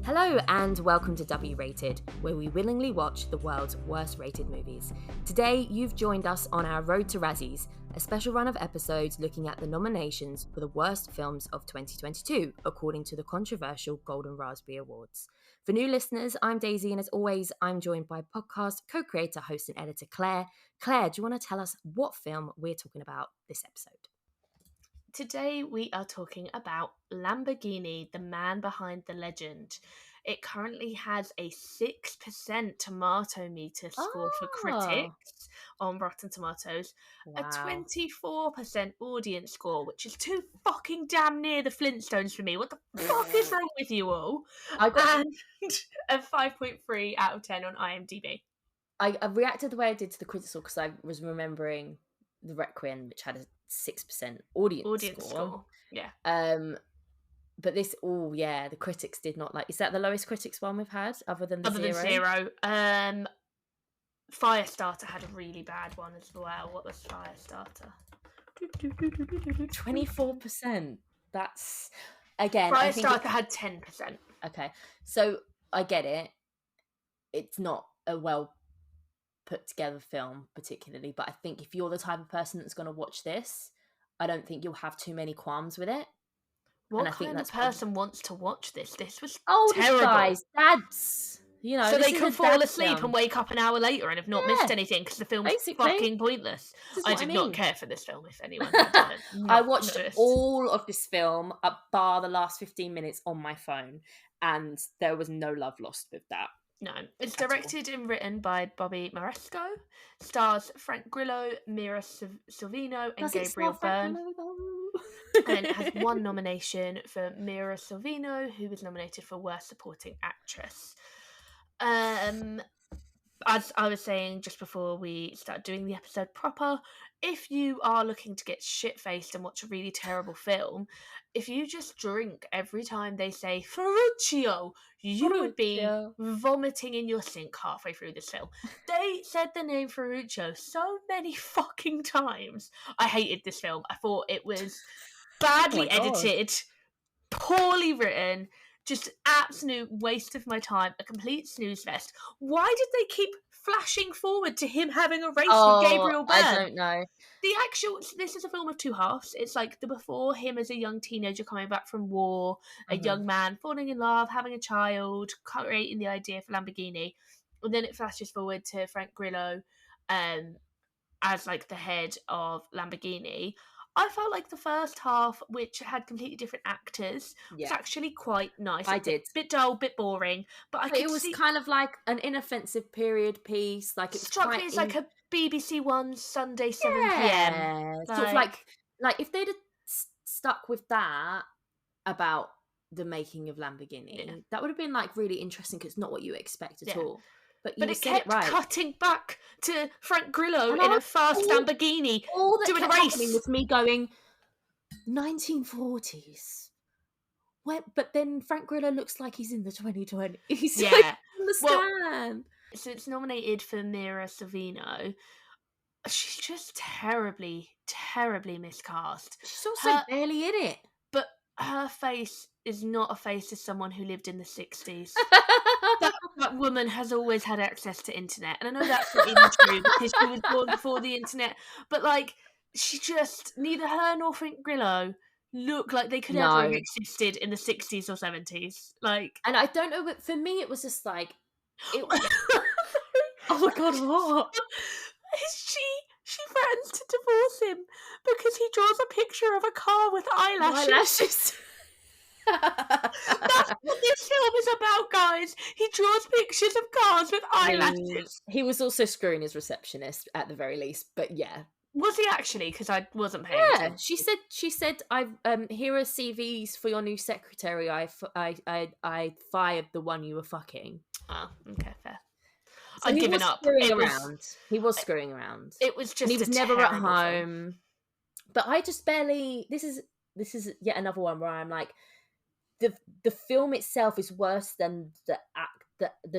Hello and welcome to W Rated, where we willingly watch the world's worst rated movies. Today, you've joined us on our road to Razzies, a special run of episodes looking at the nominations for the worst films of 2022, according to the controversial Golden Raspberry Awards. For new listeners, I'm Daisy, and as always, I'm joined by podcast co-creator, host and editor Claire. Claire, do you want to tell us what film we're talking about this episode? Today we are talking about Lamborghini, the man behind the legend. It currently has a 6% tomato meter score for critics on Rotten Tomatoes, a 24% audience score, which is too fucking damn near the Flintstones for me. What the fuck is wrong with you all? And a 5.3 out of 10 on IMDb. I reacted the way I did to the critics score because I was remembering the Requiem, which had a 6% audience score. Yeah. But this, the critics did not like. Is that the lowest critics one we've had, other than zero? Firestarter had a really bad one as well. What was Firestarter? 24%. That's again. Firestarter had 10%. Okay, so I get it. It's not a well put together film particularly, but I think if you're the type of person that's going to watch this, I don't think you'll have too many qualms with it. What kind of person wants to watch this? This was terrible. Guys, dads, so they can fall asleep and wake up an hour later and have not missed anything because the film is fucking pointless. I did not care for this film. If anyone had I watched all of this film bar the last 15 minutes on my phone, and there was no love lost with that. No, it's directed and written by Bobby Moresco, stars Frank Grillo, Mira Sorvino, and Gabriel Byrne. And it has one nomination for Mira Sorvino, who was nominated for Worst Supporting Actress. As I was saying just before we start doing the episode proper, if you are looking to get shit-faced and watch a really terrible film, if you just drink every time they say Ferruccio, you would be vomiting in your sink halfway through this film. They said the name Ferruccio so many fucking times. I hated this film. I thought it was badly edited, poorly written, just absolute waste of my time, a complete snooze fest. Why did they keep flashing forward to him having a race with Gabriel Byrne? I don't know. This is a film of two halves. It's like the before him as a young teenager coming back from war, a young man falling in love, having a child, creating the idea for Lamborghini. And then it flashes forward to Frank Grillo as like the head of Lamborghini. I felt like the first half, which had completely different actors, was actually quite nice. I did. Bit dull, bit boring, but it was kind of like an inoffensive period piece. Like it struck me as like a BBC One Sunday 7 p.m. Sort of like if they'd have stuck with that about the making of Lamborghini, that would have been like really interesting because it's not what you expect at all. But it kept cutting back to Frank Grillo in a fast Lamborghini doing a race. With me going 1940s. But then Frank Grillo looks like he's in the 2020s. Yeah, I understand. So it's nominated for Mira Sorvino. She's just terribly, terribly miscast. She's also barely in it. But her face is not a face of someone who lived in the 60s. that woman has always had access to internet. And I know that's not even true because she was born before the internet. But like, she just, neither her nor Frank Grillo look like they could ever have existed in the 60s or 70s. Like, and I don't know, but for me it was just like, oh my god, what? She threatens to divorce him because he draws a picture of a car with eyelashes. That's what this film is about, guys. He draws pictures of cars with eyelashes. He was also screwing his receptionist at the very least, but yeah. Was he actually? Because I wasn't paying attention. She said I here are CVs for your new secretary. I fired the one you were fucking. Oh, okay, fair. So I'd given up. He was screwing around. It was just, and he was never at home. Film. But I just barely. This is yet another one where I'm like, the film itself is worse than the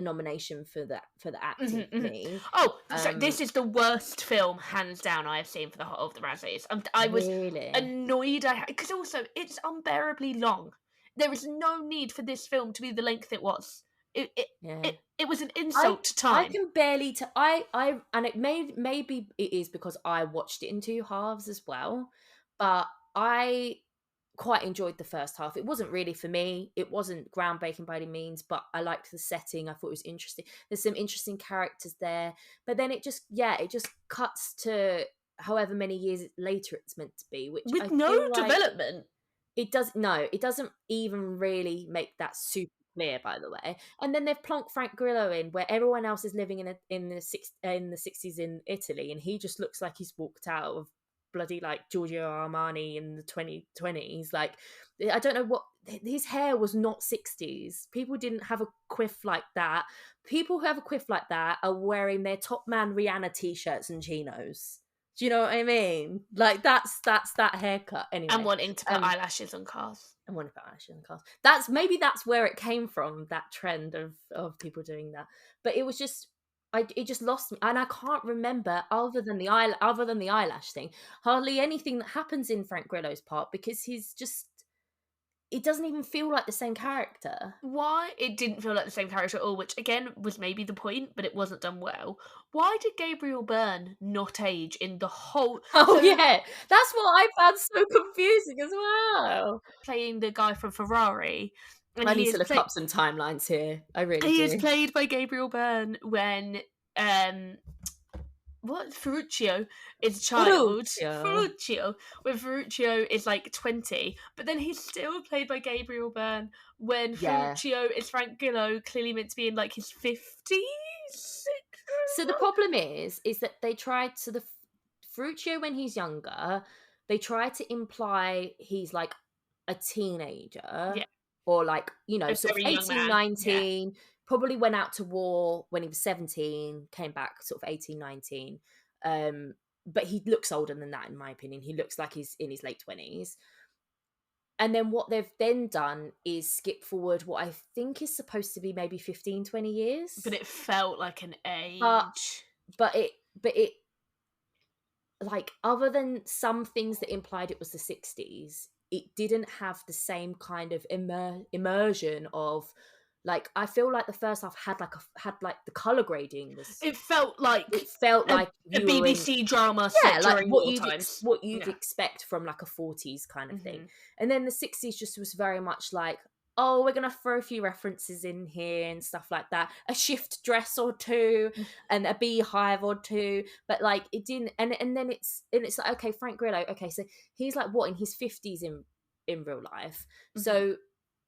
nomination for the acting for me. Oh, sorry, this is the worst film hands down I have seen for the whole of the Razzies. I was annoyed because also it's unbearably long. there is no need for this film to be the length it was. It it Yeah. it was an I insult to I time. can barely I and it maybe it is because I watched it in two halves as well, but I quite enjoyed the first half. It wasn't really for me. It wasn't groundbreaking by any means, but I liked the setting. I thought it was interesting. There's some interesting characters there, but then it just cuts to however many years later it's meant to be, which With I no feel like development. it doesn't even really make that super clear, by the way. And then they've plonked Frank Grillo in, where everyone else is living in the 60s in Italy, and he just looks like he's walked out of bloody like Giorgio Armani in the 2020s. Like, I don't know what his hair was not 60s. People didn't have a quiff like that. People who have a quiff like that are wearing their Top Man Rihanna t-shirts and chinos. Do you know what I mean? Like that's that haircut And anyway. wanting to put eyelashes on cars. I wonder about Ashley in the cast. That's where it came from, that trend of people doing that. But it was just it just lost me, and I can't remember other than the eyelash thing, hardly anything that happens in Frank Grillo's part, because he's just it doesn't even feel like the same character. Why it didn't feel like the same character at all, which again was maybe the point, but it wasn't done well. Why did Gabriel Byrne not age in the whole? Oh So yeah, that's what I found so confusing as well. playing the guy from Ferrari, and I need to look up some timelines here. I really he do. is played by Gabriel Byrne when what Ferruccio is a child. Ferruccio. When Ferruccio is like 20, but then he's still played by Gabriel Byrne when Yeah. Ferruccio is Frank Grillo, clearly meant to be in like his 50s. So the problem is that they tried to the Ferruccio when he's younger, they try to imply he's like a teenager, Yeah, or like, a sort of very young 18, man. 19. Probably went out to war when he was 17, came back sort of 18, 19. But he looks older than that, in my opinion. He looks like he's in his late 20s. And then what they've then done is skip forward what I think is supposed to be maybe 15, 20 years. But it felt like an age. But it like, other than some things that implied it was the 60s, it didn't have the same kind of immersion of, like, I feel like the first half had like the color grading was It felt like like a you were in, BBC drama set like during what war you'd times. what you'd Yeah. expect from like a 40s kind of thing. Mhm. And then the 60s just was very much like, oh, we're gonna throw a few references in here and stuff like that, a shift dress or two and a beehive or two, but like it didn't. And then it's like, okay, Frank Grillo, okay, so he's like what, in his 50s in real life. So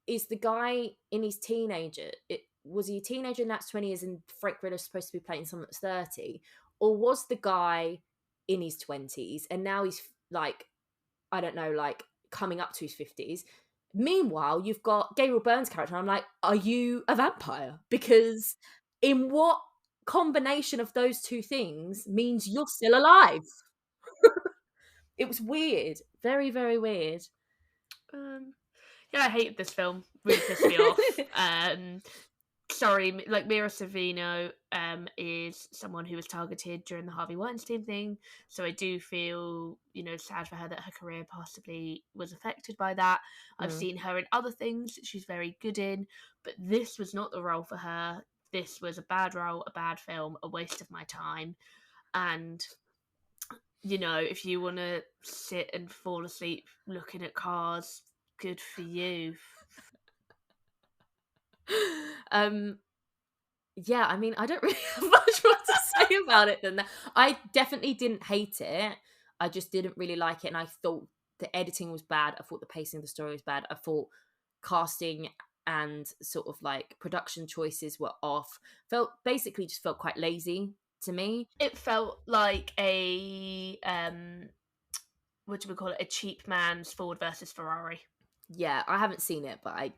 is the guy in his teenager, was he a teenager in that's 20 years and Frank Grillo's supposed to be playing someone that's 30, or was the guy in his 20s and now he's like, I don't know, like coming up to his 50s? Meanwhile, you've got Gabriel Byrne's character, and I'm like, are you a vampire? Because in what combination of those two things means you're still alive? It was weird. Very, very weird. Yeah, I hated this film. Really pissed me off. Sorry, like Mira Sorvino is someone who was targeted during the Harvey Weinstein thing, so I do feel, sad for her that her career possibly was affected by that. I've seen her in other things that she's very good in, but this was not the role for her. This was a bad role, a bad film, a waste of my time. And if you want to sit and fall asleep looking at cars, good for you. Yeah, I mean, I don't really have much more to say about it than that. I definitely didn't hate it. I just didn't really like it, and I thought the editing was bad. I thought the pacing of the story was bad. I thought casting and sort of like production choices were off. Just felt quite lazy to me. It felt like a what do we call it? A cheap man's Ford versus Ferrari. Yeah, I haven't seen it, but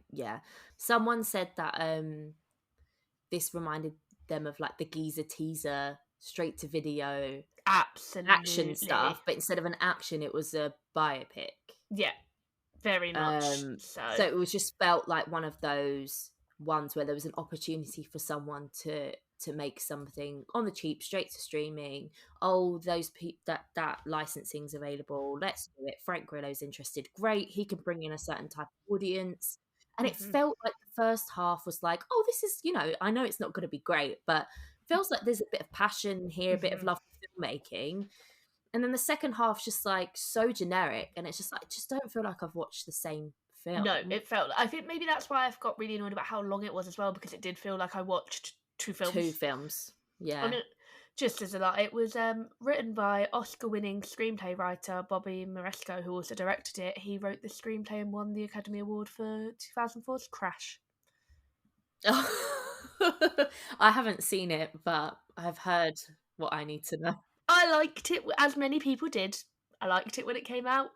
someone said that this reminded them of like the Geezer teaser straight to video action stuff, but instead of an action, it was a biopic. Yeah, very much. So it was just felt like one of those ones where there was an opportunity for someone to make something on the cheap, straight to streaming. Oh, that licensing's available. Let's do it. Frank Grillo's interested. Great, he can bring in a certain type of audience. And it felt like the first half was like, oh, this is, I know it's not going to be great, but feels like there's a bit of passion here, a bit of love for filmmaking. And then the second half's just like so generic, and it's just like, I just don't feel like I've watched the same film. No, it felt, I think maybe that's why I've got really annoyed about how long it was as well, because it did feel like I watched two films. Yeah. And just as a lot, it was written by Oscar-winning screenplay writer Bobby Moresco, who also directed it. He wrote the screenplay and won the Academy Award for 2004's Crash. I haven't seen it, but I've heard what I need to know. I liked it, as many people did. I liked it when it came out.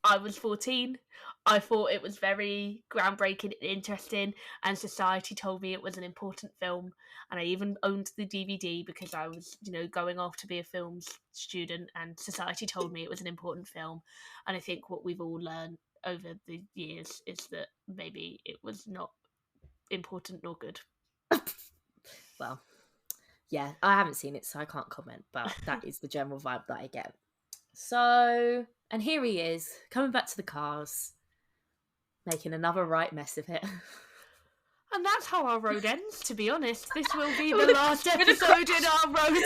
I was 14. I thought it was very groundbreaking and interesting, and society told me it was an important film. And I even owned the DVD because I was, going off to be a films student, and society told me it was an important film. And I think what we've all learned over the years is that maybe it was not important nor good. Well, yeah, I haven't seen it, so I can't comment, but that is the general vibe that I get. So, and here he is, coming back to the cars, making another right mess of it. And that's how our road ends, to be honest. This will be the last episode in our road.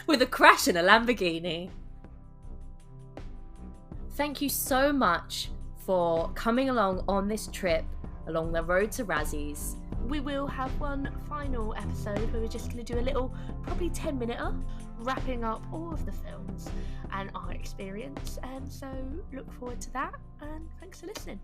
With a crash in a Lamborghini. Thank you so much for coming along on this trip along the road to Razzies. We will have one final episode where we're just going to do a little, probably 10-minute-er, wrapping up all of the films and our experience. And so look forward to that, and thanks for listening.